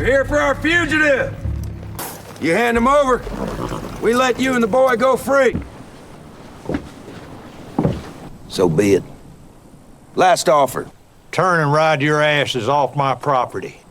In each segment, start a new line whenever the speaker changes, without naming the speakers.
here for our fugitive. You hand him over, we let you and the boy go free. So be it. Last offer.
Turn and ride your asses off my property.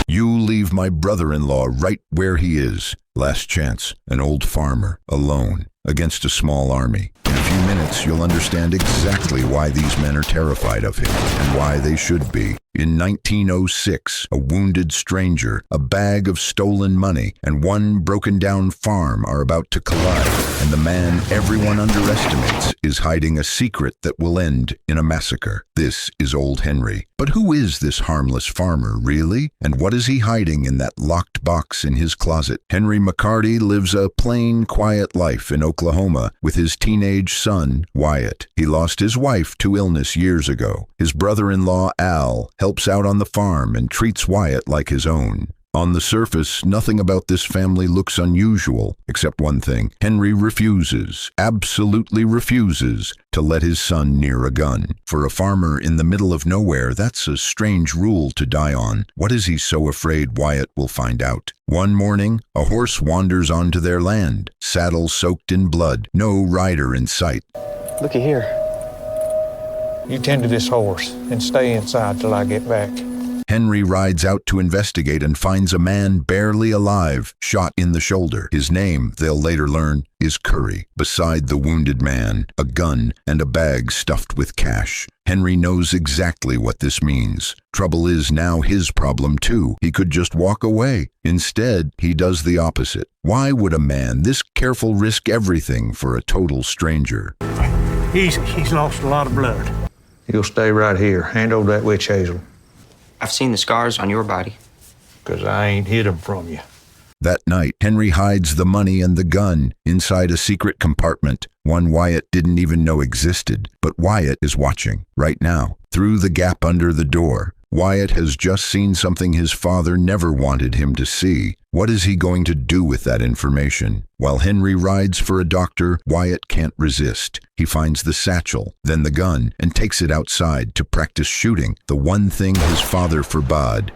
You leave my brother-in-law right where he is. Last chance, an old farmer, alone, against a small army. In a few minutes, you'll understand exactly why these men are terrified of him, and why they should be. In 1906, a wounded stranger, a bag of stolen money, and one broken-down farm are about to collide, and the man everyone underestimates is hiding a secret that will end in a massacre. This is Old Henry. But who is this harmless farmer, really? And what is he hiding in that locked box in his closet? Henry McCarty lives a plain, quiet life in Oklahoma with his teenage son, Wyatt. He lost his wife to illness years ago. His brother-in-law, Al, helps out on the farm and treats Wyatt like his own. On the surface, nothing about this family looks unusual, except one thing. Henry refuses, absolutely refuses, to let his son near a gun. For a farmer in the middle of nowhere, that's a strange rule to die on. What is he so afraid Wyatt will find out? One morning, a horse wanders onto their land, saddle soaked in blood, no rider in sight.
Looky here.
You tend to this horse and stay inside till I get back.
Henry rides out to investigate and finds a man barely alive, shot in the shoulder. His name, they'll later learn, is Curry. Beside the wounded man, a gun and a bag stuffed with cash. Henry knows exactly what this means. Trouble is now his problem too. He could just walk away. Instead, he does the opposite. Why would a man this careful risk everything for a total stranger?
He's lost a lot of blood. You'll stay right here. Hand over that witch hazel.
I've seen the scars on your body.
'Cause I ain't hid 'em from you.
That night, Henry hides the money and the gun inside a secret compartment, one Wyatt didn't even know existed. But Wyatt is watching, right now, through the gap under the door. Wyatt has just seen something his father never wanted him to see. What is he going to do with that information? While Henry rides for a doctor, Wyatt can't resist. He finds the satchel, then the gun, and takes it outside to practice shooting, the one thing his father forbade.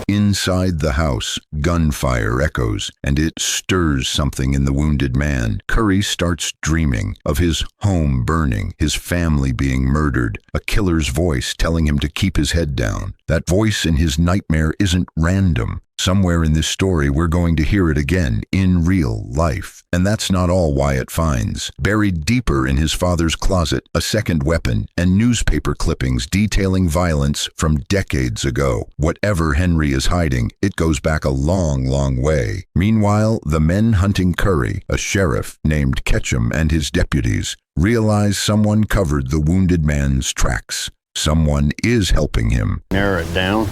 Inside the house, gunfire echoes, and it stirs something in the wounded man. Curry starts dreaming of his home burning, his family being murdered, a killer's voice telling him to keep his head down. That voice in his nightmare isn't random. Somewhere in this story, we're going to hear it again, in real life. And that's not all Wyatt finds. Buried deeper in his father's closet, a second weapon, and newspaper clippings detailing violence from decades ago. Whatever Henry is hiding, it goes back a long, long way. Meanwhile, the men hunting Curry, a sheriff named Ketchum, and his deputies, realize someone covered the wounded man's tracks. Someone is helping him.
Narrow it down.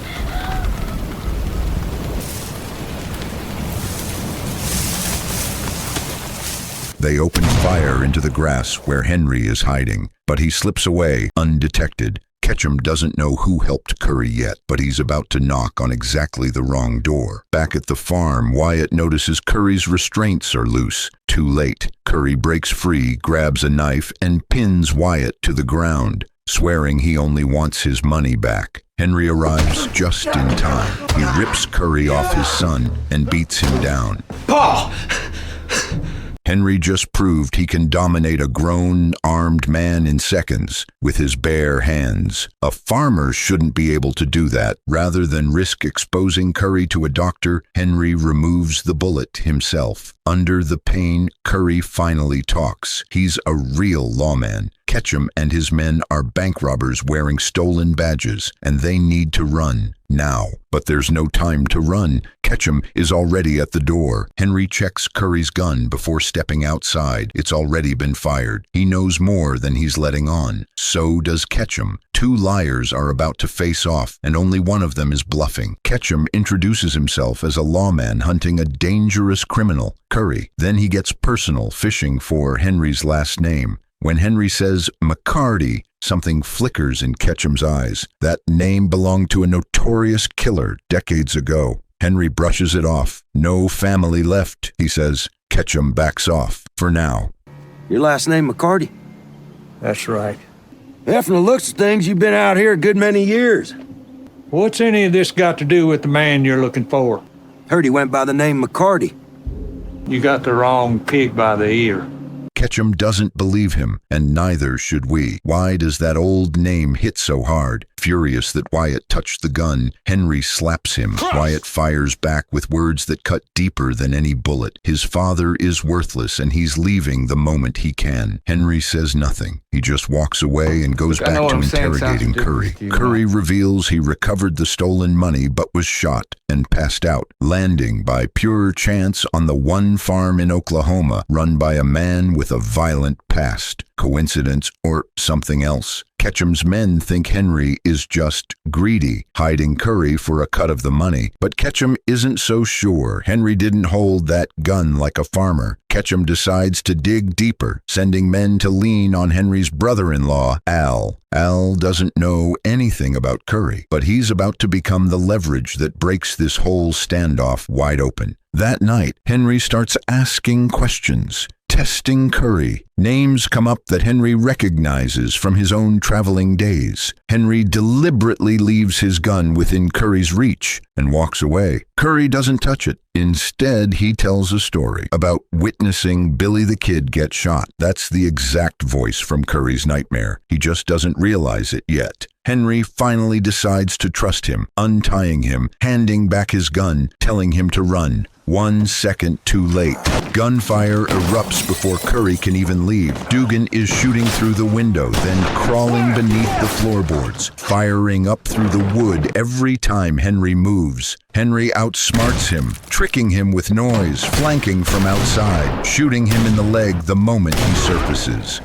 They open fire into the grass where Henry is hiding, but he slips away undetected. Ketchum doesn't know who helped Curry yet, but he's about to knock on exactly the wrong door. Back at the farm, Wyatt notices Curry's restraints are loose. Too late. Curry breaks free, grabs a knife, and pins Wyatt to the ground, swearing he only wants his money back. Henry arrives just in time. He rips Curry off his son and beats him down.
Paul!
Henry just proved he can dominate a grown, armed man in seconds with his bare hands. A farmer shouldn't be able to do that. Rather than risk exposing Curry to a doctor, Henry removes the bullet himself. Under the pain, Curry finally talks. He's a real lawman. Ketchum and his men are bank robbers wearing stolen badges, and they need to run now. But there's no time to run. Ketchum is already at the door. Henry checks Curry's gun before stepping outside. It's already been fired. He knows more than he's letting on. So does Ketchum. Two liars are about to face off, and only one of them is bluffing. Ketchum introduces himself as a lawman hunting a dangerous criminal, Curry. Then he gets personal, fishing for Henry's last name. When Henry says McCarty, something flickers in Ketchum's eyes. That name belonged to a notorious killer decades ago. Henry brushes it off. No family left, he says. Ketchum backs off, for now.
Your last name McCarty?
That's right.
Yeah, from the looks of things, you've been out here a good many years.
What's any of this got to do with the man you're looking for?
Heard he went by the name McCarty.
You got the wrong pig by the ear.
Ketchum doesn't believe him, and neither should we. Why does that old name hit so hard? Furious that Wyatt touched the gun, Henry slaps him. Wyatt fires back with words that cut deeper than any bullet. His father is worthless, and he's leaving the moment he can. Henry says nothing. He just walks away and goes back to interrogating Curry. Curry reveals he recovered the stolen money but was shot and passed out, landing by pure chance on the one farm in Oklahoma run by a man with a violent past. Coincidence or something else? Ketchum's men think Henry is just greedy, hiding Curry for a cut of the money. But Ketchum isn't so sure. Henry didn't hold that gun like a farmer. Ketchum decides to dig deeper, sending men to lean on Henry's brother-in-law, Al. Al doesn't know anything about Curry, but he's about to become the leverage that breaks this whole standoff wide open. That night, Henry starts asking questions, testing Curry. Names come up that Henry recognizes from his own traveling days. Henry deliberately leaves his gun within Curry's reach and walks away. Curry doesn't touch it. Instead, he tells a story about witnessing Billy the Kid get shot. That's the exact voice from Curry's nightmare. He just doesn't realize it yet. Henry finally decides to trust him, untying him, handing back his gun, telling him to run. 1 second too late. Gunfire erupts before Curry can even leave. Dugan is shooting through the window, then crawling beneath the floorboards, firing up through the wood every time Henry moves. Henry outsmarts him, tricking him with noise, flanking from outside, shooting him in the leg the moment he surfaces.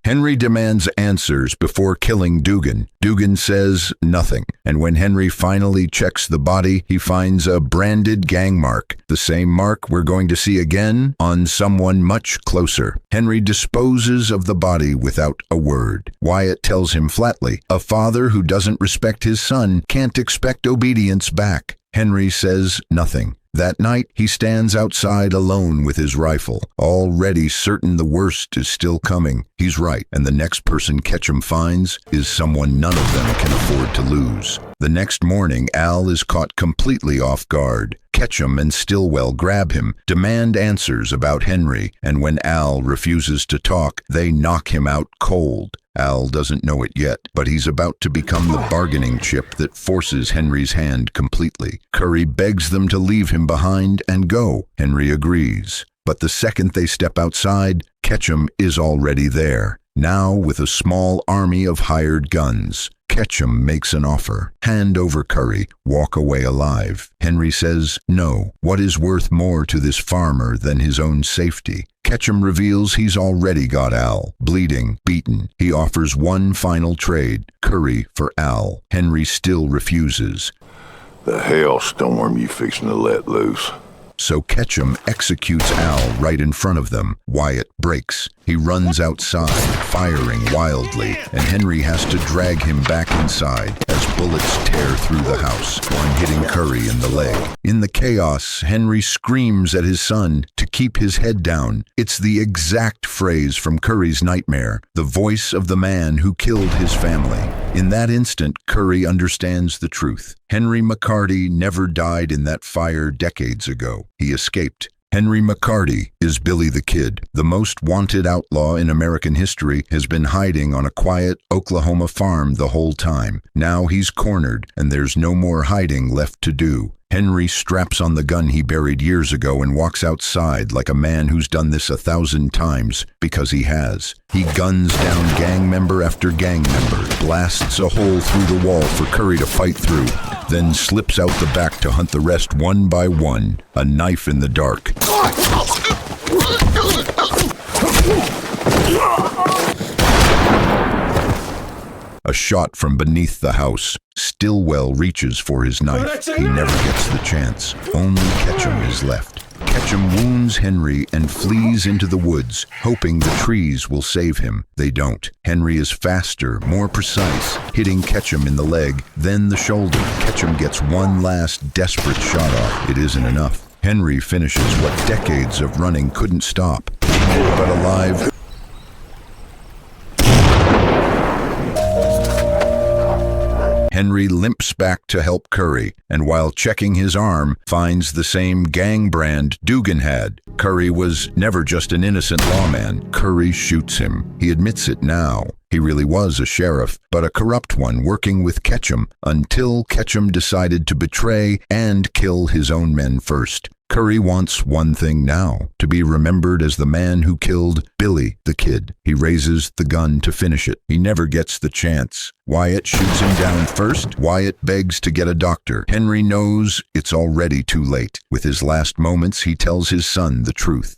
Henry demands answers before killing Dugan. Dugan says nothing, and when Henry finally checks the body, he finds a branded gang mark, the same mark we're going to see again on someone much closer. Henry disposes of the body without a word. Wyatt tells him flatly, a father who doesn't respect his son can't expect obedience back. Henry says nothing. That night, he stands outside alone with his rifle, already certain the worst is still coming. He's right, and the next person Ketchum finds is someone none of them can afford to lose. The next morning, Al is caught completely off guard. Ketchum and Stillwell grab him, demand answers about Henry, and when Al refuses to talk, they knock him out cold. Al doesn't know it yet, but he's about to become the bargaining chip that forces Henry's hand completely. Curry begs them to leave him behind and go. Henry agrees. But the second they step outside, Ketchum is already there, now with a small army of hired guns. Ketchum makes an offer. Hand over Curry, walk away alive. Henry says no. What is worth more to this farmer than his own safety? Ketchum reveals he's already got Al, bleeding, beaten. He offers one final trade, Curry for Al. Henry still refuses.
The hailstorm you fixing to let loose.
So Ketchum executes Al right in front of them. Wyatt breaks. He runs outside, firing wildly, and Henry has to drag him back inside as bullets tear through the house, one hitting Curry in the leg. In the chaos, Henry screams at his son to keep his head down. It's the exact phrase from Curry's nightmare, the voice of the man who killed his family. In that instant, Curry understands the truth. Henry McCarty never died in that fire decades ago. He escaped. Henry McCarty is Billy the Kid. The most wanted outlaw in American history has been hiding on a quiet Oklahoma farm the whole time. Now he's cornered, and there's no more hiding left to do. Henry straps on the gun he buried years ago and walks outside like a man who's done this 1,000 times, because he has. He guns down gang member after gang member, blasts a hole through the wall for Curry to fight through, then slips out the back to hunt the rest one by one, a knife in the dark. A shot from beneath the house. Stillwell reaches for his knife. He never gets the chance. Only Ketchum is left. Ketchum wounds Henry and flees into the woods, hoping the trees will save him. They don't. Henry is faster, more precise, hitting Ketchum in the leg, then the shoulder. Ketchum gets one last desperate shot off. It isn't enough. Henry finishes what decades of running couldn't stop. But alive, Henry limps back to help Curry, and while checking his arm, finds the same gang brand Dugan had. Curry was never just an innocent lawman. Curry shoots him. He admits it now. He really was a sheriff, but a corrupt one working with Ketchum, until Ketchum decided to betray and kill his own men first. Curry wants one thing now, to be remembered as the man who killed Billy the Kid. He raises the gun to finish it. He never gets the chance. Wyatt shoots him down first. Wyatt begs to get a doctor. Henry knows it's already too late. With his last moments, he tells his son the truth.